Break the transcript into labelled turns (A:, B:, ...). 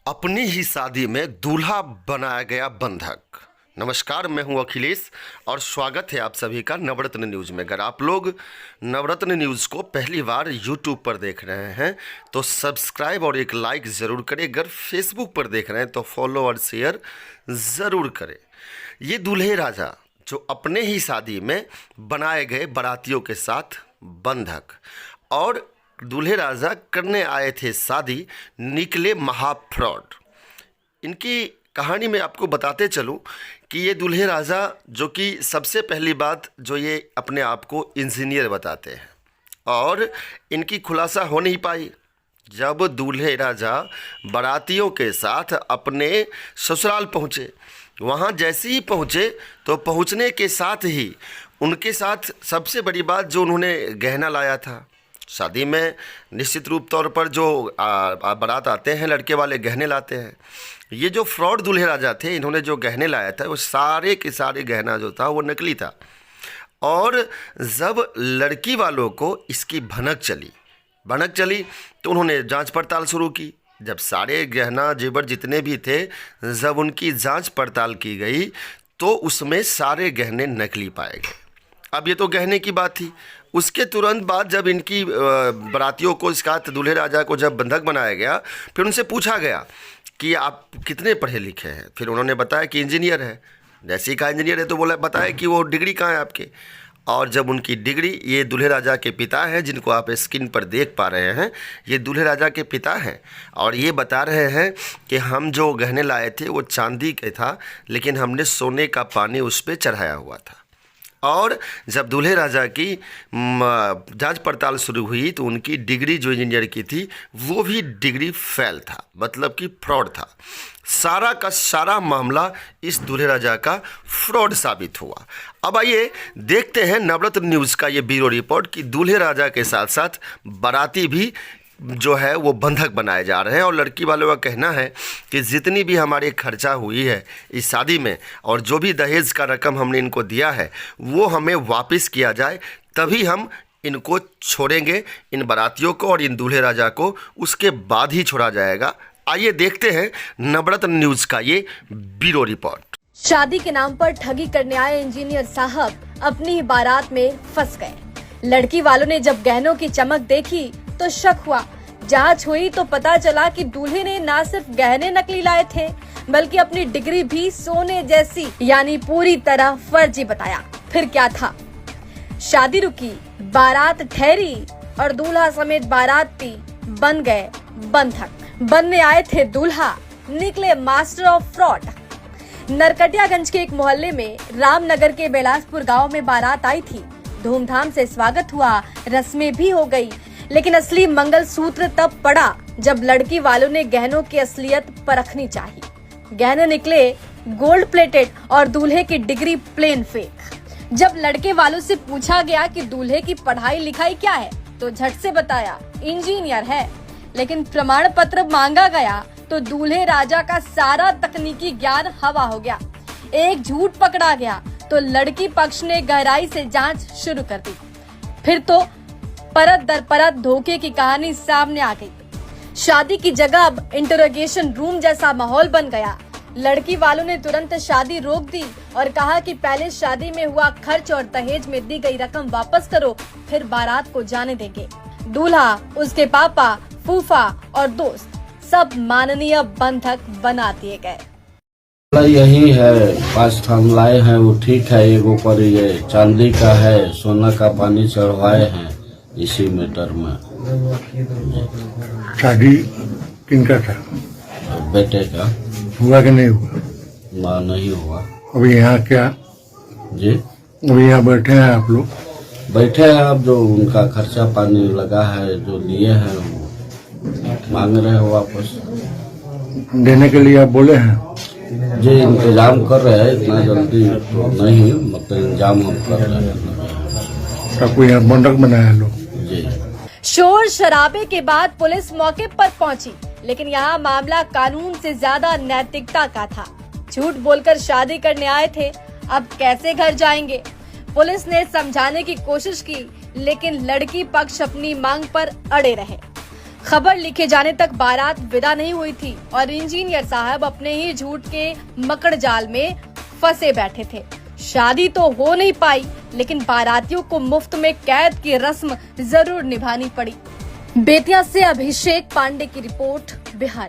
A: अपनी ही शादी में दूल्हा बनाया गया बंधक। नमस्कार, मैं हूं अखिलेश और स्वागत है आप सभी का नवरत्न न्यूज़ में। अगर आप लोग नवरत्न न्यूज़ को पहली बार यूट्यूब पर देख रहे हैं तो सब्सक्राइब और एक लाइक ज़रूर करें। अगर फेसबुक पर देख रहे हैं तो फॉलो और शेयर ज़रूर करें। ये दूल्हे राजा जो अपने ही शादी में बनाए गए बारातियों के साथ बंधक, और दूल्हे राजा करने आए थे शादी, निकले महा फ्रॉड। इनकी कहानी में आपको बताते चलूं कि ये दूल्हे राजा जो कि सबसे पहली बात जो ये अपने आप को इंजीनियर बताते हैं, और इनकी खुलासा हो नहीं पाई। जब दूल्हे राजा बारातियों के साथ अपने ससुराल पहुँचे, वहाँ जैसे ही पहुँचे तो पहुँचने के साथ ही उनके साथ सबसे बड़ी बात जो उन्होंने गहना लाया था। शादी में निश्चित रूप तौर पर जो बारात आते हैं लड़के वाले गहने लाते हैं। ये जो फ्रॉड दूल्हे राजा थे, इन्होंने जो गहने लाया था वो सारे के सारे गहना जो था वो नकली था। और जब लड़की वालों को इसकी भनक चली तो उन्होंने जांच पड़ताल शुरू की। जब सारे गहना जेवर जितने भी थे, जब उनकी जांच पड़ताल की गई तो उसमें सारे गहने नकली पाए गए। अब ये तो गहने की बात थी। उसके तुरंत बाद जब इनकी बारातियों को, इसका दूल्हे राजा को जब बंधक बनाया गया, फिर उनसे पूछा गया कि आप कितने पढ़े लिखे हैं। फिर उन्होंने बताया कि इंजीनियर है। जैसे ही कहा इंजीनियर है तो बोला बताया कि वो डिग्री कहाँ है आपके। और जब उनकी डिग्री, ये दूल्हे राजा के पिता हैं जिनको आप स्क्रीन पर देख पा रहे हैं, ये दूल्हे राजा के पिता हैं और ये बता रहे हैं कि हम जो गहने लाए थे वो चांदी के था, लेकिन हमने सोने का पानी उस पर चढ़ाया हुआ था। और जब दूल्हे राजा की जांच पड़ताल शुरू हुई तो उनकी डिग्री जो इंजीनियर की थी वो भी डिग्री फेल था, मतलब कि फ्रॉड था। सारा का सारा मामला इस दूल्हे राजा का फ्रॉड साबित हुआ। अब आइए देखते हैं नवरत्न न्यूज़ का ये ब्यूरो रिपोर्ट कि दूल्हे राजा के साथ साथ बाराती भी जो है वो बंधक बनाए जा रहे हैं। और लड़की वालों का कहना है कि जितनी भी हमारी खर्चा हुई है इस शादी में और जो भी दहेज का रकम हमने इनको दिया है वो हमें वापस किया जाए, तभी हम इनको छोड़ेंगे, इन बारातियों को और इन दूल्हे राजा को, उसके बाद ही छोड़ा जाएगा। आइए देखते हैं नवरत्न न्यूज़ का ये ब्यूरो रिपोर्ट।
B: शादी के नाम पर ठगी करने आए इंजीनियर साहब अपनी ही बारात में फंस गए। लड़की वालों ने जब गहनों की चमक देखी तो शक हुआ। जांच हुई तो पता चला कि दूल्हे ने न सिर्फ गहने नकली लाए थे बल्कि अपनी डिग्री भी सोने जैसी, यानी पूरी तरह फर्जी बताया। फिर क्या था? शादी रुकी, बारात ठहरी और दूल्हा समेत बाराती बन गए बंधक। बनने आए थे दूल्हा, निकले मास्टर ऑफ फ्रॉड। नरकटियागंज के एक मोहल्ले में रामनगर के बेलासपुर गांव में बारात आई थी। धूमधाम से स्वागत हुआ, रस्में भी हो गई, लेकिन असली मंगलसूत्र तब पड़ा जब लड़की वालों ने गहनों की असलियत परखनी चाहिए। गहने निकले गोल्ड प्लेटेड और दूल्हे की डिग्री प्लेन फेक। जब लड़के वालों से पूछा गया कि दूल्हे की पढ़ाई लिखाई क्या है तो झट से बताया इंजीनियर है, लेकिन प्रमाण पत्र मांगा गया तो दूल्हे राजा का सारा तकनीकी ज्ञान हवा हो गया। एक झूठ पकड़ा गया तो लड़की पक्ष ने गहराई से जांच शुरू कर दी। फिर तो परत दर परत धोखे की कहानी सामने आ गई। शादी की जगह अब इंटरोगेशन रूम जैसा माहौल बन गया। लड़की वालों ने तुरंत शादी रोक दी और कहा कि पहले शादी में हुआ खर्च और दहेज में दी गई रकम वापस करो, फिर बारात को जाने देंगे। दूल्हा, उसके पापा, फूफा और दोस्त सब माननीय बंधक बना दिए गए।
C: यही है, 5 ठाम लाए हैं वो ठीक है। एगो पर ये चांदी का है, सोना का पानी चढ़वाए हैं इसी मैटर में।
D: शादी किनका था?
C: बेटे का।
D: हुआ कि नहीं हुआ?
C: ना, नहीं हुआ।
D: अभी यहाँ क्या
C: जी?
D: अभी यहाँ बैठे हैं आप लोग?
C: बैठे हैं। अब जो उनका खर्चा पानी लगा है, जो लिए हैं वो मांग रहे हैं वापस
D: देने के लिए। आप बोले हैं?
C: जी, इंतजाम कर रहे हैं। इतना जल्दी तो नहीं, मतलब इंतजाम हम कर रहे हैं।
D: सब कोई यहाँ बंधक बनाया लोग?
C: जी।
B: शोर शराबे के बाद पुलिस मौके पर पहुंची, लेकिन यहाँ मामला कानून से ज्यादा नैतिकता का था। झूठ बोलकर शादी करने आए थे, अब कैसे घर जाएंगे? पुलिस ने समझाने की कोशिश की, लेकिन लड़की पक्ष अपनी मांग पर अड़े रहे। खबर लिखे जाने तक बारात विदा नहीं हुई थी और इंजीनियर साहब अपने ही झूठ के मकड़ जाल में फंसे बैठे थे। शादी तो हो नहीं पाई, लेकिन बारातियों को मुफ्त में कैद की रस्म जरूर निभानी पड़ी। बेतिया से अभिषेक पांडे की रिपोर्ट, बिहार।